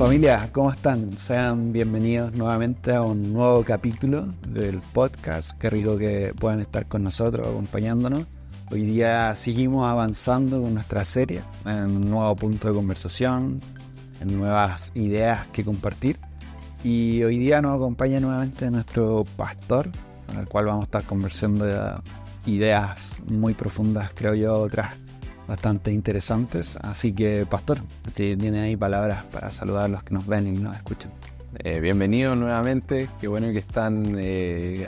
Familia, ¿cómo están? Sean bienvenidos nuevamente a un nuevo capítulo del podcast. Qué rico que puedan estar con nosotros, acompañándonos. Hoy día seguimos avanzando con nuestra serie, en un nuevo punto de conversación, en nuevas ideas que compartir. Y hoy día nos acompaña nuevamente nuestro pastor, con el cual vamos a estar conversando de ideas muy profundas, creo yo, otras bastante interesantes. Así que, pastor, tiene ahí palabras para saludar a los que nos ven y nos escuchan. Bienvenidos nuevamente, qué bueno que están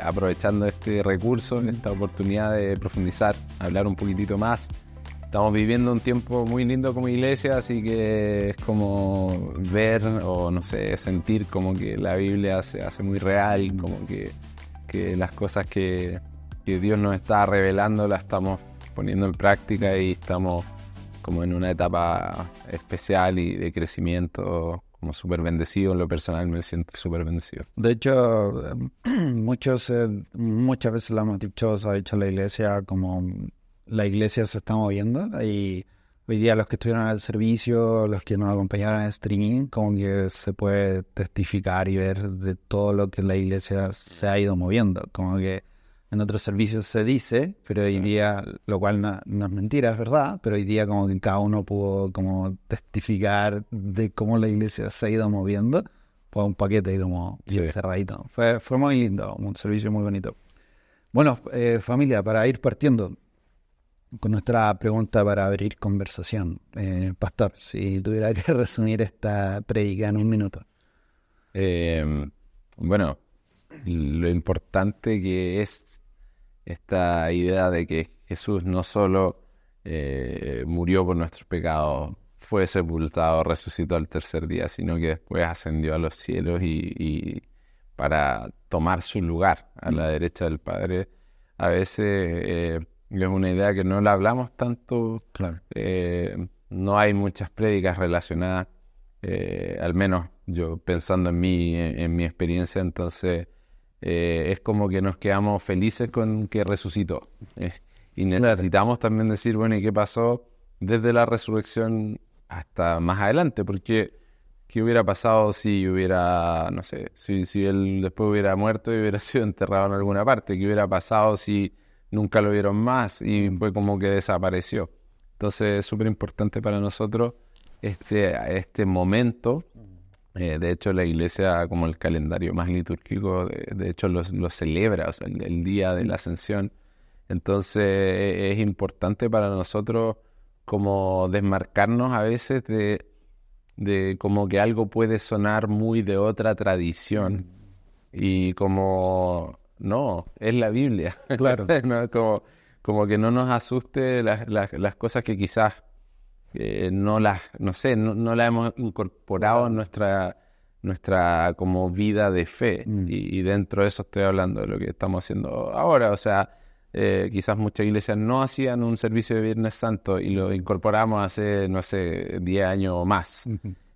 aprovechando este recurso, esta oportunidad de profundizar, hablar un poquitito más. Estamos viviendo un tiempo muy lindo como iglesia, así que es como ver o no sé, sentir como que la Biblia se hace muy real, como que las cosas que Dios nos está revelando las estamos poniendo en práctica y estamos como en una etapa especial y de crecimiento, como súper bendecido. En lo personal me siento súper bendecido. De hecho, muchas veces lo hemos dicho, se ha dicho la iglesia, como la iglesia se está moviendo, y hoy día los que estuvieron al servicio, los que nos acompañaron en streaming, como que se puede testificar y ver de todo lo que la iglesia se ha ido moviendo, como que en otros servicios se dice, pero hoy día, lo cual no es mentira, es verdad, pero hoy día como que cada uno pudo como testificar de cómo la iglesia se ha ido moviendo. Fue un paquete ahí como bien cerradito. Fue muy lindo, un servicio muy bonito. Bueno, familia, para ir partiendo con nuestra pregunta para abrir conversación. Pastor, si tuviera que resumir esta prédica en un minuto. Bueno, lo importante que es esta idea de que Jesús no solo murió por nuestros pecados, fue sepultado, resucitó al tercer día, sino que después ascendió a los cielos y para tomar su lugar a la derecha del Padre. A veces es una idea que no la hablamos tanto, Claro. No hay muchas prédicas relacionadas, al menos yo pensando en mi experiencia, entonces es como que nos quedamos felices con que resucitó. Y necesitamos también decir, bueno, ¿y qué pasó desde la resurrección hasta más adelante? Porque ¿qué hubiera pasado si hubiera, no sé, si él después hubiera muerto y hubiera sido enterrado en alguna parte? ¿Qué hubiera pasado si nunca lo vieron más y fue como que desapareció? Entonces es súper importante para nosotros este momento. De hecho, la iglesia, como el calendario más litúrgico, de hecho lo celebra, o sea, el día de la ascensión. Entonces es importante para nosotros como desmarcarnos a veces de como que algo puede sonar muy de otra tradición y como, no, es la Biblia. Claro. ¿No? Como que no nos asuste las cosas que quizás no las hemos incorporado en nuestra como vida de fe. Y dentro de eso estoy hablando de lo que estamos haciendo ahora. O sea, quizás muchas iglesias no hacían un servicio de Viernes Santo y lo incorporamos hace, no sé, 10 años o más.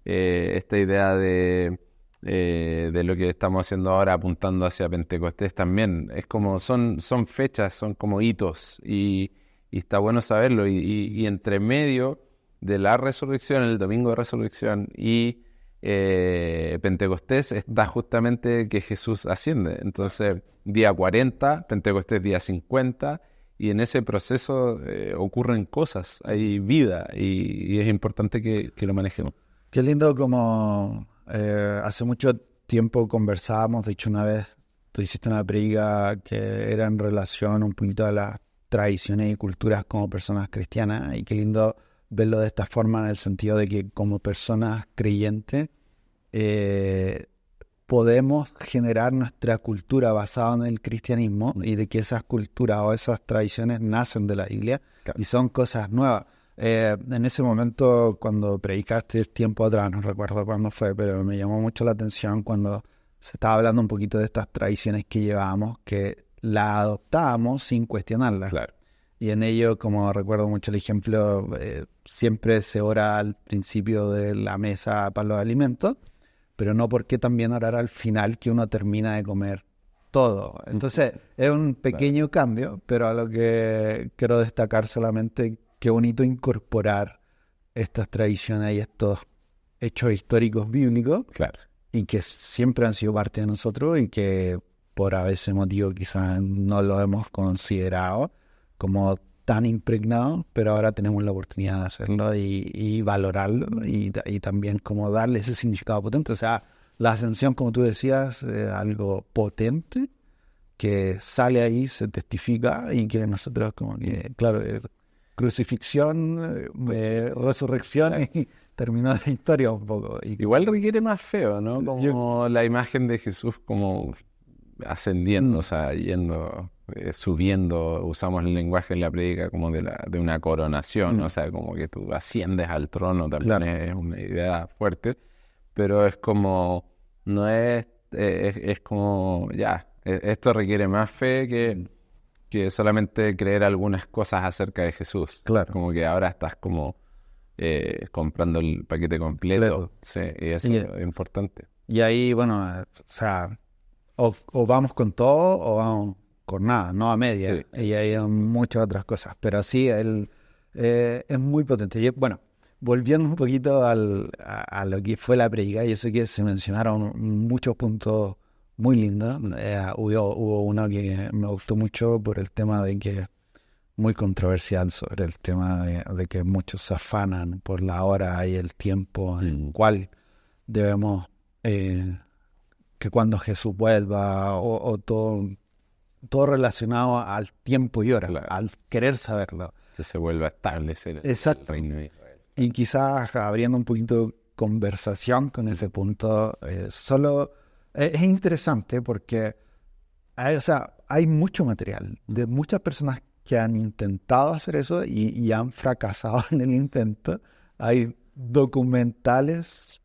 Esta idea de lo que estamos haciendo ahora apuntando hacia Pentecostés también es como son fechas, son como hitos y está bueno saberlo y entre medio de la resurrección, el domingo de resurrección y Pentecostés está justamente que Jesús asciende. Entonces, día 40, Pentecostés día 50, y en ese proceso ocurren cosas, hay vida, y es importante que lo manejemos. Qué lindo como hace mucho tiempo conversábamos, de hecho una vez tú hiciste una predica que era en relación un poquito a las tradiciones y culturas como personas cristianas, y qué lindo verlo de esta forma en el sentido de que como personas creyentes podemos generar nuestra cultura basada en el cristianismo y de que esas culturas o esas tradiciones nacen de la Biblia. Claro. Y son cosas nuevas. En ese momento cuando predicaste tiempo atrás, no recuerdo cuándo fue, pero me llamó mucho la atención cuando se estaba hablando un poquito de estas tradiciones que llevábamos, que las adoptábamos sin cuestionarlas. Claro. Y en ello, como recuerdo mucho el ejemplo, siempre se ora al principio de la mesa para los alimentos, pero no porque también orar al final que uno termina de comer todo. Entonces, es un pequeño cambio, pero a lo que quiero destacar solamente, qué bonito incorporar estas tradiciones y estos hechos históricos bíblicos Claro. y que siempre han sido parte de nosotros y que por a veces motivo quizás no lo hemos considerado como tan impregnado, pero ahora tenemos la oportunidad de hacerlo y valorarlo y también como darle ese significado potente. O sea, la ascensión, como tú decías, es algo potente que sale ahí, se testifica y que nosotros como que, claro, crucifixión, resurrección y terminó la historia un poco. Y, Igual requiere más feo, ¿no? Como la imagen de Jesús como ascendiendo, o sea, yendo, subiendo, usamos el lenguaje en la prédica como de una coronación, o sea, como que tú asciendes al trono, también Claro. es una idea fuerte, pero es como, no es como, ya, esto requiere más fe que solamente creer algunas cosas acerca de Jesús. Claro. Como que ahora estás como comprando el paquete completo. Sí, y eso Y, es importante. y ahí, bueno, o sea, o vamos con todo o vamos con nada, no a media. Sí. Y hay muchas otras cosas. Pero sí, es muy potente. Y bueno, volviendo un poquito a lo que fue la prédica, yo sé que se mencionaron muchos puntos muy lindos. Hubo uno que me gustó mucho por el tema de que muy controversial sobre el tema de que muchos se afanan por la hora y el tiempo en el cual debemos, que cuando Jesús vuelva o todo relacionado al tiempo y hora, Claro. al querer saberlo. Que se vuelva a establecer el Exacto. reino de Israel. Y quizás abriendo un poquito de conversación con ese punto, es interesante porque o sea, hay mucho material de muchas personas que han intentado hacer eso y han fracasado en el intento. Hay documentales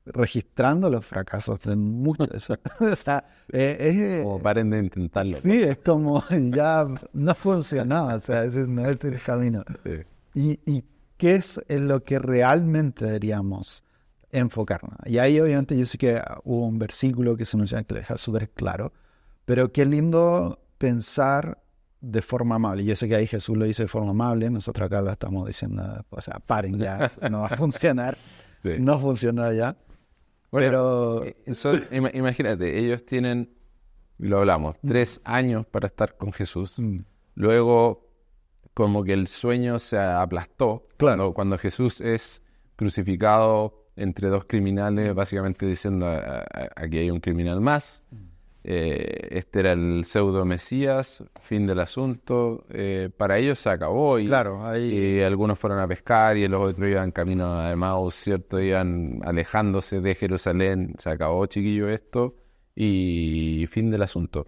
registrando los fracasos de muchos. O sea, Como paren de intentarlo. sí, es como ya no funcionaba, o sea, ese no es el camino. Sí. ¿Y qué es en lo que realmente deberíamos enfocarnos? Y ahí obviamente yo sé que hubo un versículo que se menciona que lo deja súper claro, pero qué lindo pensar de forma amable. Yo sé que ahí Jesús lo dice de forma amable, nosotros acá lo estamos diciendo, o sea, paren ya, no va a funcionar, Sí. no funciona ya. Bueno, Pero imagínate, ellos tienen, lo hablamos, 3 años para estar con Jesús. Mm. Luego, como que el sueño se aplastó. Claro. Cuando Jesús es crucificado entre dos criminales, básicamente diciendo, aquí hay un criminal más. Este era el pseudo Mesías, fin del asunto. Para ellos se acabó y, Claro, ahí y algunos fueron a pescar y los otros iban camino a Emaús, ¿cierto? Iban alejándose de Jerusalén. Se acabó, chiquillo, esto y fin del asunto.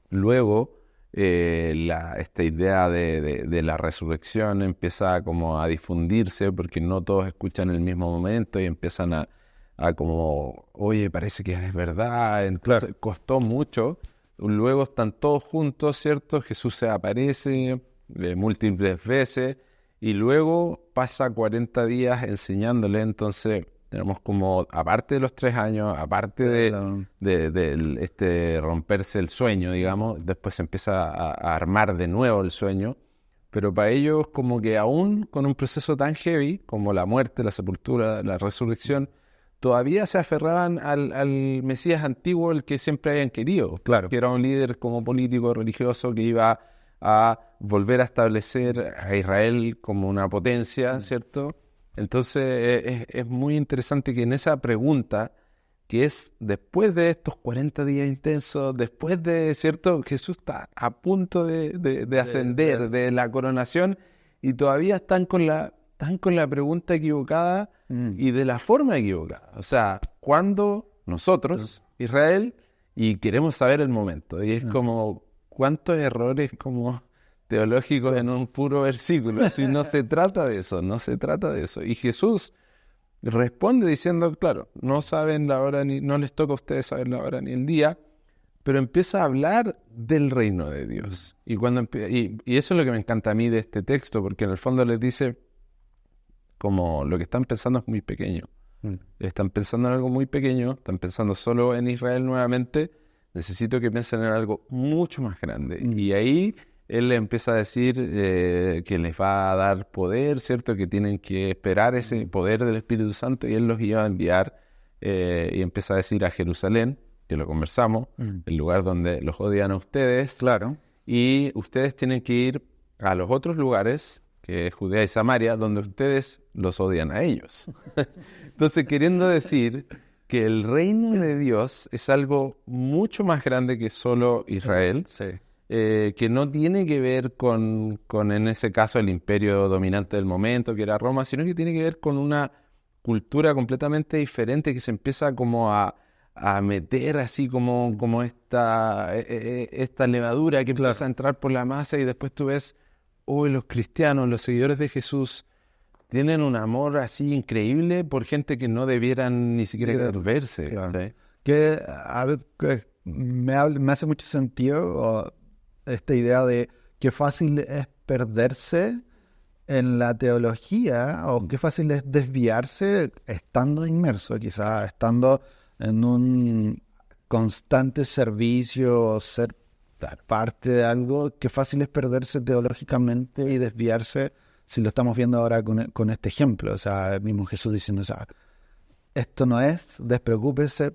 Luego, esta idea de la resurrección empieza como a difundirse porque no todos escuchan en el mismo momento y empiezan a como, oye, parece que es verdad. Entonces Claro. costó mucho. Luego están todos juntos, ¿cierto? Jesús se aparece múltiples veces y luego pasa 40 días enseñándole. Entonces tenemos como, aparte de los 3 años, aparte de romperse el sueño, digamos, después se empieza a armar de nuevo el sueño. Pero para ellos como que aún con un proceso tan heavy como la muerte, la sepultura, la resurrección, todavía se aferraban al Mesías antiguo, el que siempre habían querido. Claro. Que era un líder como político, religioso, que iba a volver a establecer a Israel como una potencia, ¿cierto? Entonces es muy interesante que en esa pregunta, que es después de estos 40 días intensos, después de, ¿cierto? Jesús está a punto de ascender, de la coronación, y todavía están con la pregunta equivocada y de la forma equivocada. O sea, ¿cuándo nosotros, Israel, y queremos saber el momento? Y es como, ¿cuántos errores como teológicos en un puro versículo? Así no se trata de eso, no se trata de eso. Y Jesús responde diciendo, claro, no saben la hora, no les toca a ustedes saber la hora ni el día, pero empieza a hablar del reino de Dios. Y eso es lo que me encanta a mí de este texto, porque en el fondo les dice, como lo que están pensando es muy pequeño. Están pensando en algo muy pequeño, están pensando solo en Israel nuevamente, necesito que piensen en algo mucho más grande. Y ahí Él les empieza a decir que les va a dar poder, ¿cierto? Que tienen que esperar ese poder del Espíritu Santo y Él los iba a enviar y empieza a decir a Jerusalén, que lo conversamos, el lugar donde los odian a ustedes. Claro. Y ustedes tienen que ir a los otros lugares, que es Judea y Samaria, donde ustedes los odian a ellos. Entonces, queriendo decir que el reino de Dios es algo mucho más grande que solo Israel, Sí. que no tiene que ver con, en ese caso, el imperio dominante del momento, que era Roma, sino que tiene que ver con una cultura completamente diferente que se empieza como a meter así como esta levadura que empieza a entrar por la masa y después tú ves, los cristianos, los seguidores de Jesús, tienen un amor así increíble por gente que no debieran ni siquiera querer verse. Claro. ¿Sí? Que, a ver, que me hace mucho sentido esta idea de qué fácil es perderse en la teología o qué fácil es desviarse estando inmerso, quizás estando en un constante servicio o ser parte de algo, qué fácil es perderse teológicamente y desviarse si lo estamos viendo ahora con este ejemplo. O sea, el mismo Jesús diciendo, o sea, esto no es, despreocúpense,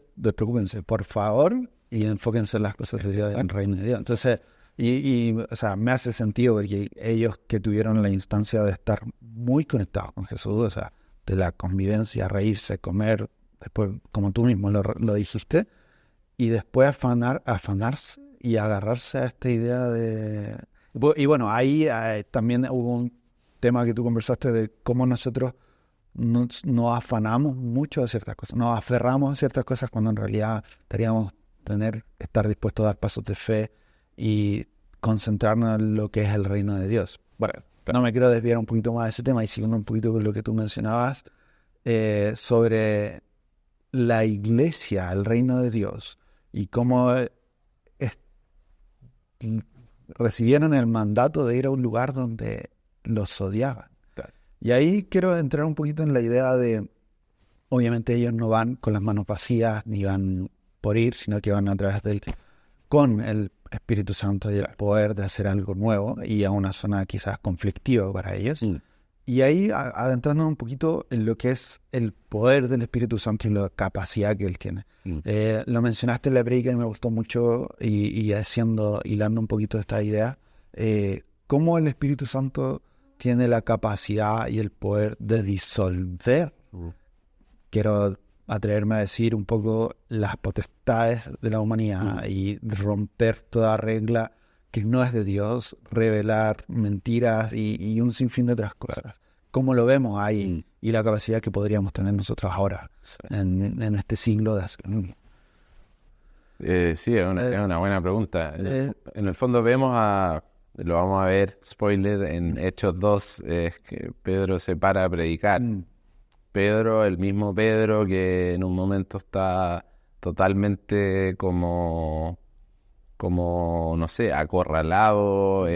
por favor, y enfóquense en las cosas de Dios, en el reino de Dios. Entonces, o sea, me hace sentido porque ellos que tuvieron la instancia de estar muy conectados con Jesús, o sea, de la convivencia, reírse, comer, después, como tú mismo lo dijiste, y después afanarse y agarrarse a esta idea de... Y bueno, ahí también hubo un tema que tú conversaste de cómo nosotros nos afanamos mucho de ciertas cosas, nos aferramos a ciertas cosas cuando en realidad deberíamos estar dispuestos a dar pasos de fe y concentrarnos en lo que es el reino de Dios. Bueno, no me quiero desviar un poquito más de ese tema y siguiendo un poquito con lo que tú mencionabas sobre la iglesia, el reino de Dios y cómo recibieron el mandato de ir a un lugar donde los odiaban. Claro. Y ahí quiero entrar un poquito en la idea de, obviamente ellos no van con las manos vacías ni van por ir, sino que van a través con el Espíritu Santo y el poder de hacer algo nuevo y a una zona quizás conflictiva para ellos. Y ahí adentrando un poquito en lo que es el poder del Espíritu Santo y la capacidad que él tiene. Lo mencionaste en la predica y me gustó mucho y hilando un poquito esta idea, cómo el Espíritu Santo tiene la capacidad y el poder de disolver. Quiero atreverme a decir un poco las potestades de la humanidad y romper toda regla que no es de Dios, revelar mentiras y un sinfín de otras cosas. ¿Cómo lo vemos ahí? Y la capacidad que podríamos tener nosotros ahora en este siglo de hacer. Sí, es una buena pregunta. En el fondo vemos lo vamos a ver, spoiler, en Hechos 2, que Pedro se para a predicar. Pedro, el mismo Pedro que en un momento está totalmente como no sé, acorralado,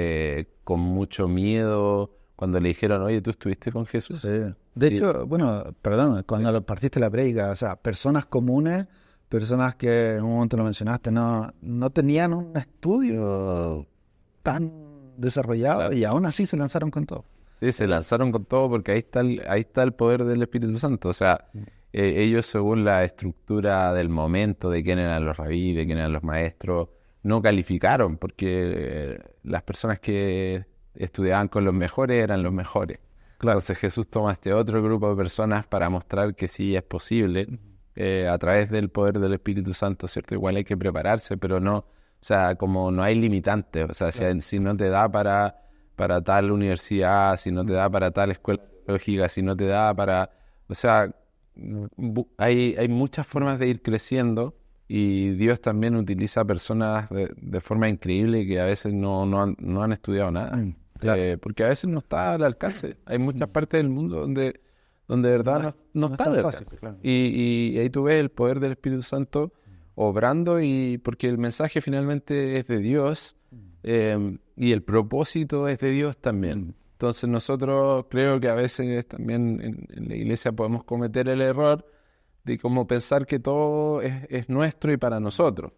con mucho miedo, cuando le dijeron, oye, ¿tú estuviste con Jesús? Sí. De hecho, bueno, perdón, cuando lo partiste la predica, o sea, personas comunes, personas que en un momento lo mencionaste, no tenían un estudio tan desarrollado, claro, y aún así se lanzaron con todo. Sí, se lanzaron con todo porque ahí está el poder del Espíritu Santo. O sea, ellos según la estructura del momento, de quién eran los rabí, de quién eran los maestros, no calificaron porque las personas que estudiaban con los mejores eran los mejores. Claro. Entonces Jesús toma este otro grupo de personas para mostrar que sí es posible a través del poder del Espíritu Santo, ¿cierto? Igual hay que prepararse, pero no, o sea, como no hay limitantes. O sea, claro, si no te da para tal universidad, si no te da para tal escuela teológica, si no te da para... O sea, hay muchas formas de ir creciendo y Dios también utiliza personas de forma increíble que a veces no han estudiado nada. Claro. Porque a veces no está al alcance. Hay muchas partes del mundo donde de verdad no está al alcance. Fácil, claro. Y ahí tú ves el poder del Espíritu Santo obrando, y porque el mensaje finalmente es de Dios y el propósito es de Dios también. Entonces nosotros creo que a veces también en la iglesia podemos cometer el error de como pensar que todo es nuestro y para nosotros.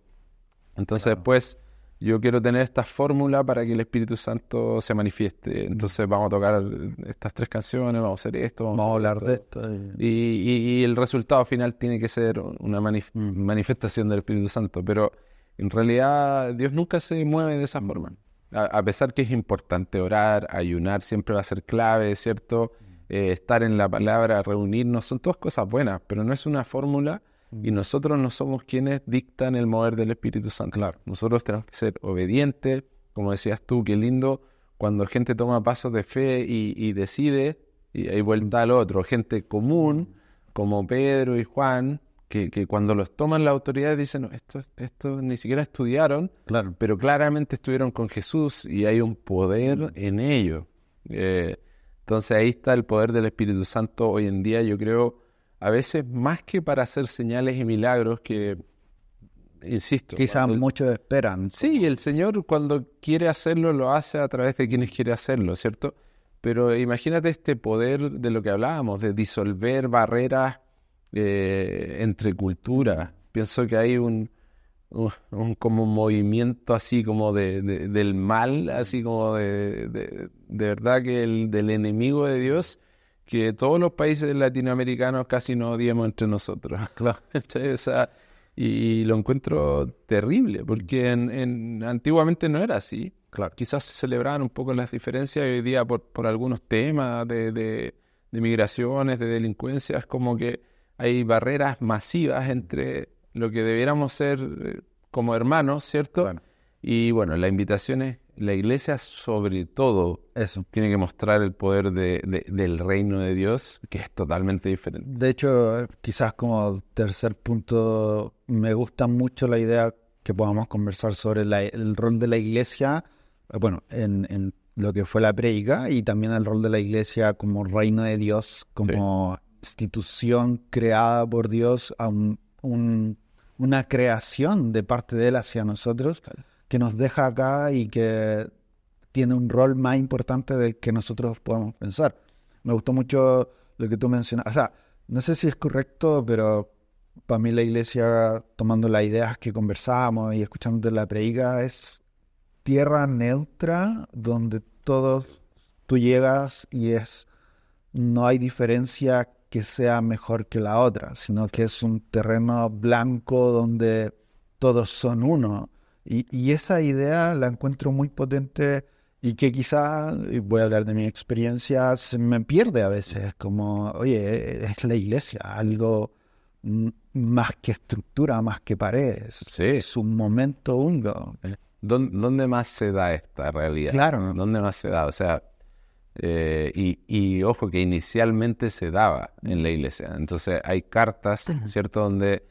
Entonces claro, después yo quiero tener esta fórmula para que el Espíritu Santo se manifieste. Entonces vamos a tocar estas 3 canciones, vamos a hacer esto, Vamos a hablar de esto. esto. Y el resultado final tiene que ser una manifestación del Espíritu Santo. Pero en realidad Dios nunca se mueve de esa forma. A pesar que es importante orar, ayunar, siempre va a ser clave, ¿cierto? Estar en la palabra, reunirnos, son todas cosas buenas, pero no es una fórmula. Y nosotros no somos quienes dictan el mover del Espíritu Santo. Claro. Nosotros tenemos que ser obedientes. Como decías tú, qué lindo cuando gente toma pasos de fe y decide, y hay vuelta al otro. Gente común, como Pedro y Juan, que cuando los toman la autoridad dicen, no, esto ni siquiera estudiaron, Claro. pero claramente estuvieron con Jesús y hay un poder en ello. Entonces ahí está el poder del Espíritu Santo hoy en día, yo creo, a veces más que para hacer señales y milagros que, insisto, Quizás muchos esperan. sí, el Señor cuando quiere hacerlo lo hace a través de quienes quiere hacerlo, ¿cierto? Pero imagínate este poder de lo que hablábamos, de disolver barreras entre culturas. Pienso que hay un como movimiento así como del mal, así como de verdad que del enemigo de Dios, que todos los países latinoamericanos casi nos odiamos entre nosotros. Claro. ¿Cachai? O sea, y lo encuentro terrible, porque antiguamente no era así. Claro. Quizás se celebraban un poco las diferencias y hoy día por algunos temas de migraciones, de delincuencia, es como que hay barreras masivas entre lo que debiéramos ser como hermanos, ¿cierto? Claro. Y bueno, la invitación es, la iglesia sobre todo Eso. tiene que mostrar el poder del reino de Dios, que es totalmente diferente. De hecho, quizás como tercer punto, me gusta mucho la idea que podamos conversar sobre el rol de la iglesia, bueno, en lo que fue la prédica, y también el rol de la iglesia como reino de Dios, como institución creada por Dios, a una creación de parte de Él hacia nosotros, que nos deja acá y que tiene un rol más importante del que nosotros podemos pensar. Me gustó mucho lo que tú mencionas. O sea, no sé si es correcto, pero para mí la iglesia, tomando las ideas que conversamos y escuchando la predica, es tierra neutra donde todos tú llegas y no hay diferencia que sea mejor que la otra, sino que es un terreno blanco donde todos son uno. Y esa idea la encuentro muy potente y que quizá, y voy a hablar de mi experiencia, se me pierde a veces, como, oye, es la iglesia, algo más que estructura, más que paredes. Sí. Es un momento único. ¿Dónde más se da esta realidad? Claro. ¿Dónde más se da? O sea, y ojo que inicialmente se daba en la iglesia. Entonces hay cartas, ¿cierto? Donde,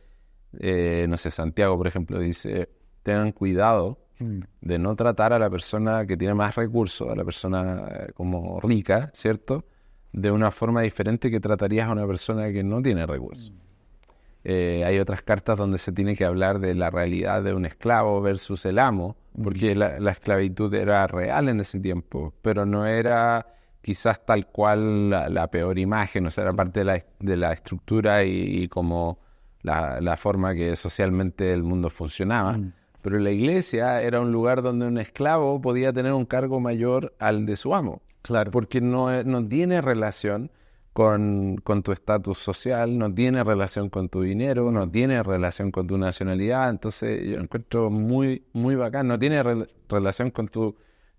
no sé, Santiago, por ejemplo, dice, tengan cuidado de no tratar a la persona que tiene más recursos, a la persona como rica, ¿cierto? De una forma diferente que tratarías a una persona que no tiene recursos. Hay otras cartas donde se tiene que hablar de la realidad de un esclavo versus el amo, porque la esclavitud era real en ese tiempo, pero no era quizás tal cual la peor imagen, o sea, era parte de la estructura y como la forma que socialmente el mundo funcionaba. Pero la iglesia era un lugar donde un esclavo podía tener un cargo mayor al de su amo. Claro. Porque no tiene relación con tu estatus social, no tiene relación con tu dinero, no tiene relación con tu nacionalidad. Entonces yo lo encuentro muy, muy bacán. No tiene relación con tu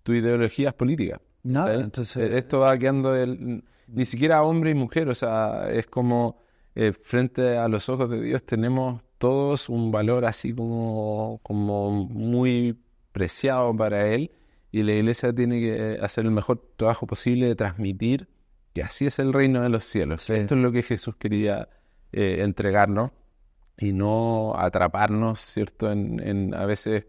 ideologías políticas. Nada, ¿sabes? entonces... Esto va quedando ni siquiera hombre y mujer. O sea, es como frente a los ojos de Dios tenemos todos un valor así como muy preciado para Él. Y la iglesia tiene que hacer el mejor trabajo posible de transmitir que así es el reino de los cielos. Sí. Esto es lo que Jesús quería entregarnos y no atraparnos, ¿cierto? A veces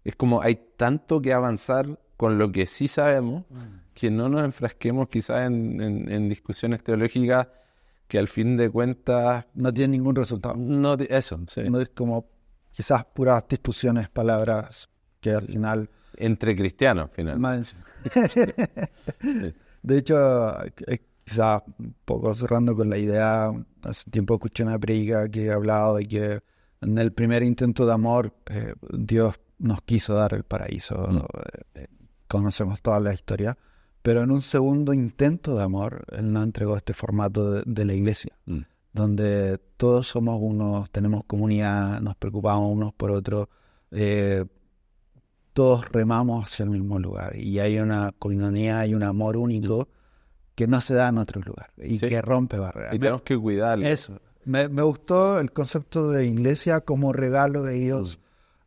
es como hay tanto que avanzar con lo que sí sabemos que no nos enfrasquemos quizás en discusiones teológicas que al fin de cuentas... No tiene ningún resultado. Eso, sí. No es como quizás puras discusiones, palabras que al final... Entre cristianos, finalmente. De hecho, quizás un poco cerrando con la idea, hace tiempo escuché una predica que hablaba de que en el primer intento de amor Dios nos quiso dar el paraíso. Conocemos toda la historia. Pero en un segundo intento de amor, Él nos entregó este formato de la iglesia, donde todos somos unos, tenemos comunidad, nos preocupamos unos por otros, todos remamos hacia el mismo lugar. Y hay una coinonía, hay un amor único que no se da en otro lugar y que rompe barreras. Y tenemos que cuidarlo. Eso. Me gustó el concepto de iglesia como regalo de Dios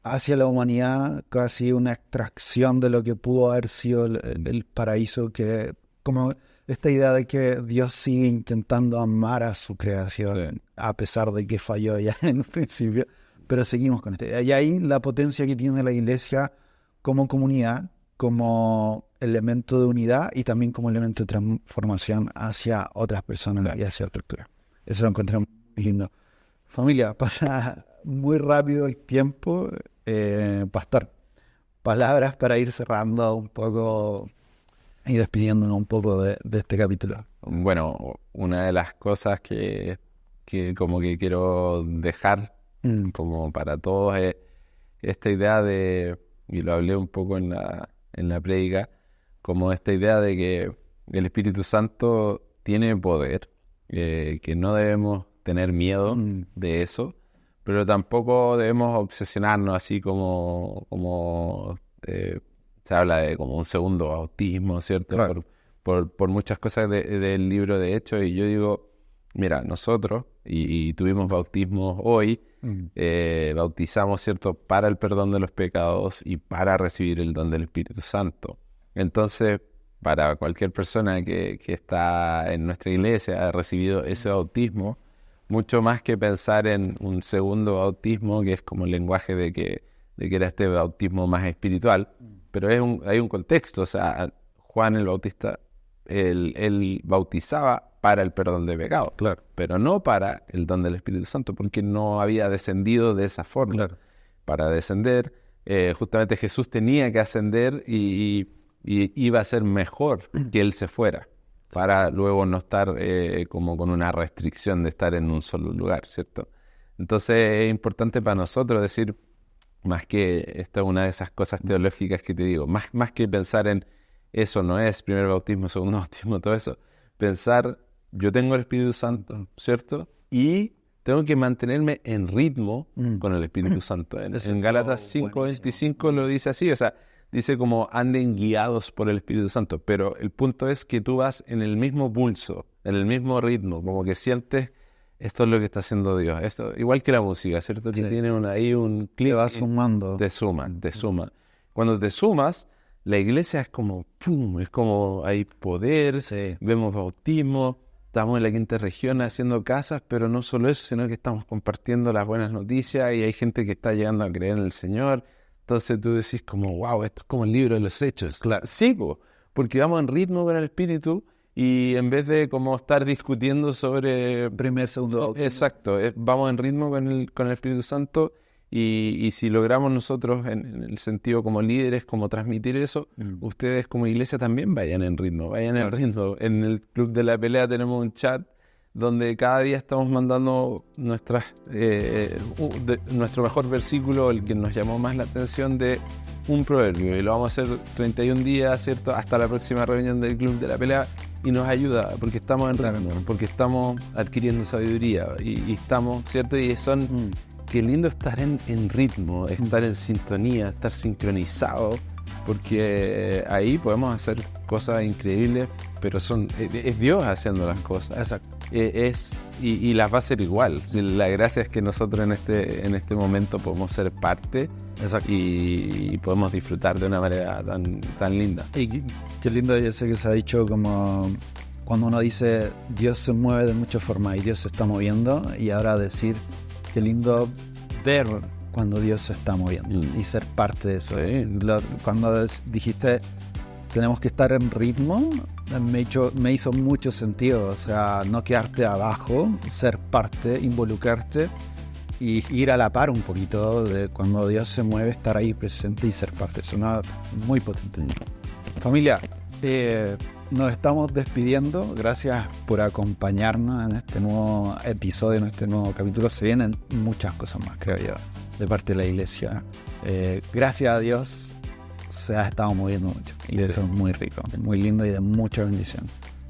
hacia la humanidad, casi una extracción de lo que pudo haber sido el paraíso, que como esta idea de que Dios sigue intentando amar a su creación, a pesar de que falló ya en el principio, pero seguimos con esto. Y ahí la potencia que tiene la iglesia como comunidad, como elemento de unidad y también como elemento de transformación hacia otras personas y hacia otra cultura. Eso lo encontré muy lindo. Familia, pasa muy rápido el tiempo. Pastor, palabras para ir cerrando un poco y despidiéndonos un poco de este capítulo. Bueno, una de las cosas que como que quiero dejar como para todos es esta idea de, y lo hablé un poco en la prédica, como esta idea de que el Espíritu Santo tiene poder, que no debemos tener miedo de eso, pero tampoco debemos obsesionarnos así como se habla de como un segundo bautismo, ¿cierto? Claro. Por muchas cosas del libro de Hechos, y yo digo, mira, nosotros, y tuvimos bautismos hoy, bautizamos, ¿cierto?, para el perdón de los pecados y para recibir el don del Espíritu Santo. Entonces, para cualquier persona que está en nuestra iglesia, ha recibido ese bautismo, mucho más que pensar en un segundo bautismo, que es como el lenguaje de que era este bautismo más espiritual, pero hay un contexto. O sea, Juan el Bautista, él bautizaba para el perdón de pecados, Claro. pero no para el don del Espíritu Santo, porque no había descendido de esa forma. Claro. Para descender, justamente Jesús tenía que ascender y iba a ser mejor que Él se fuera, para luego no estar como con una restricción de estar en un solo lugar, ¿cierto? Entonces es importante para nosotros decir, más que esta es una de esas cosas teológicas que te digo, más que pensar en eso no es primer bautismo, segundo bautismo, todo eso, pensar, yo tengo el Espíritu Santo, ¿cierto? Y tengo que mantenerme en ritmo con el Espíritu Santo. En Gálatas 5:25 lo dice así, o sea, dice como anden guiados por el Espíritu Santo, pero el punto es que tú vas en el mismo pulso, en el mismo ritmo, como que sientes, esto es lo que está haciendo Dios. Esto, igual que la música, ¿cierto? Que tiene ahí un clic. Te vas sumando. Te suma. Cuando te sumas, la iglesia es como, ¡pum! Es como hay poder, vemos bautismo, estamos en la quinta región haciendo casas, pero no solo eso, sino que estamos compartiendo las buenas noticias y hay gente que está llegando a creer en el Señor. Entonces tú decís como, wow, esto es como el libro de los Hechos. Claro. Sí, porque vamos en ritmo con el Espíritu y en vez de como estar discutiendo sobre... Primer, segundo bautismo. Exacto, vamos en ritmo con el Espíritu Santo y si logramos nosotros en el sentido como líderes, como transmitir eso, ustedes como iglesia también vayan en ritmo. En el Club de la Pelea tenemos un chat donde cada día estamos mandando nuestro mejor versículo, el que nos llamó más la atención de un proverbio, y lo vamos a hacer 31 días, ¿cierto? Hasta la próxima reunión del Club de la Pelea, y nos ayuda porque estamos en ritmo, porque estamos adquiriendo sabiduría y estamos, ¿cierto? Y son, qué lindo estar en ritmo, estar en sintonía, estar sincronizado, porque ahí podemos hacer cosas increíbles, pero es Dios haciendo las cosas. Exacto. Y las va a ser igual. La gracia es que nosotros en este momento podemos ser parte. Exacto. Y podemos disfrutar de una manera tan linda. Y qué lindo, yo sé que se ha dicho como cuando uno dice Dios se mueve de muchas formas y Dios se está moviendo, y ahora decir qué lindo ver cuando Dios se está moviendo y ser parte de eso. Sí. Cuando dijiste tenemos que estar en ritmo, me hizo mucho sentido. O sea, no quedarte abajo, ser parte, involucrarte y ir a la par un poquito de cuando Dios se mueve, estar ahí presente y ser parte. Eso es muy potente. Familia, nos estamos despidiendo. Gracias por acompañarnos en este nuevo episodio, en este nuevo capítulo. Se vienen muchas cosas más, creo yo. de parte de la iglesia. Gracias a Dios se ha estado moviendo mucho y eso es muy rico, muy lindo y de mucha bendición.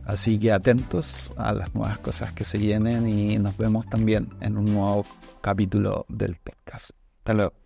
Así que atentos a las nuevas cosas que se vienen y nos vemos también en un nuevo capítulo del podcast. Hasta luego.